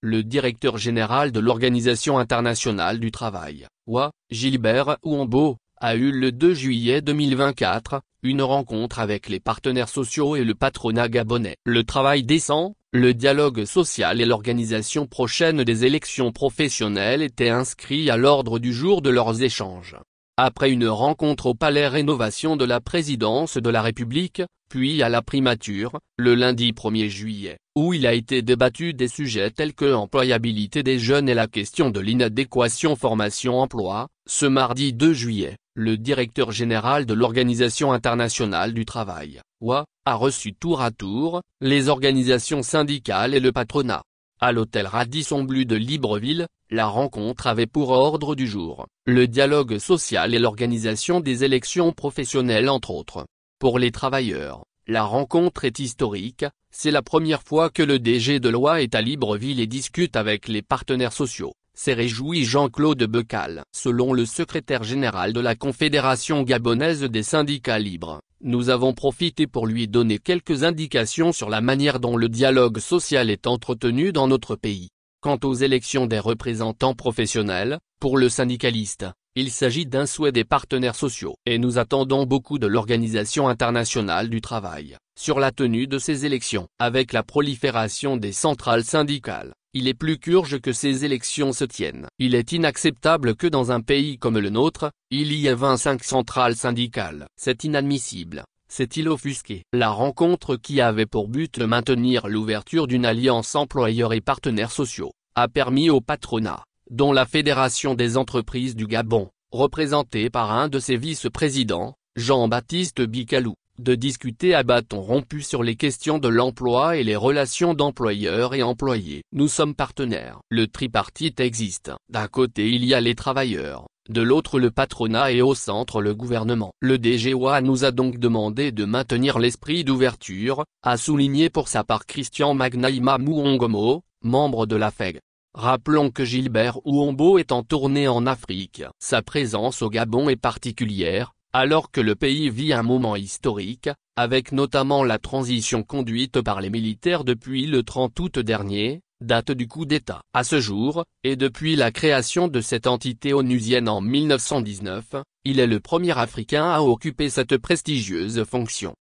le directeur général de l'Organisation internationale du travail, OIT, Gilbert Ouombo, a eu le 2 juillet 2024, une rencontre avec les partenaires sociaux et le patronat gabonais. Le travail décent, le dialogue social et l'organisation prochaine des élections professionnelles étaient inscrits à l'ordre du jour de leurs échanges. Après une rencontre au Palais Rénovation de la Présidence de la République, puis à la primature, le lundi 1er juillet, où il a été débattu des sujets tels que l'employabilité des jeunes et la question de l'inadéquation formation-emploi, ce mardi 2 juillet, le directeur général de l'Organisation internationale du travail, OIT, a reçu tour à tour, les organisations syndicales et le patronat. À l'hôtel Radisson Blu de Libreville, la rencontre avait pour ordre du jour, le dialogue social et l'organisation des élections professionnelles entre autres. Pour les travailleurs, la rencontre est historique, c'est la première fois que le DG de l'OIT est à Libreville et discute avec les partenaires sociaux, s'est réjoui Jean-Claude Becal. Selon le secrétaire général de la Confédération gabonaise des syndicats libres, nous avons profité pour lui donner quelques indications sur la manière dont le dialogue social est entretenu dans notre pays. Quant aux élections des représentants professionnels, pour le syndicaliste, il s'agit d'un souhait des partenaires sociaux et nous attendons beaucoup de l'Organisation internationale du travail, sur la tenue de ces élections. Avec la prolifération des centrales syndicales, il est plus qu'urgent que ces élections se tiennent. Il est inacceptable que dans un pays comme le nôtre, il y ait 25 centrales syndicales. C'est inadmissible, s'est-il offusqué. La rencontre qui avait pour but de maintenir l'ouverture d'une alliance employeurs et partenaires sociaux, a permis au patronat, dont la Fédération des entreprises du Gabon, représentée par un de ses vice-présidents, Jean-Baptiste Bikalou, de discuter à bâton rompu sur les questions de l'emploi et les relations d'employeurs et employés. Nous sommes partenaires. Le tripartite existe. D'un côté il y a les travailleurs, de l'autre le patronat et au centre le gouvernement. Le DG OIT nous a donc demandé de maintenir l'esprit d'ouverture, a souligné pour sa part Christian Magnaïma Muongomo, membre de la FEG. Rappelons que Gilbert Ouombo est en tournée en Afrique. Sa présence au Gabon est particulière, alors que le pays vit un moment historique, avec notamment la transition conduite par les militaires depuis le 30 août dernier, date du coup d'État. À ce jour, et depuis la création de cette entité onusienne en 1919, il est le premier Africain à occuper cette prestigieuse fonction.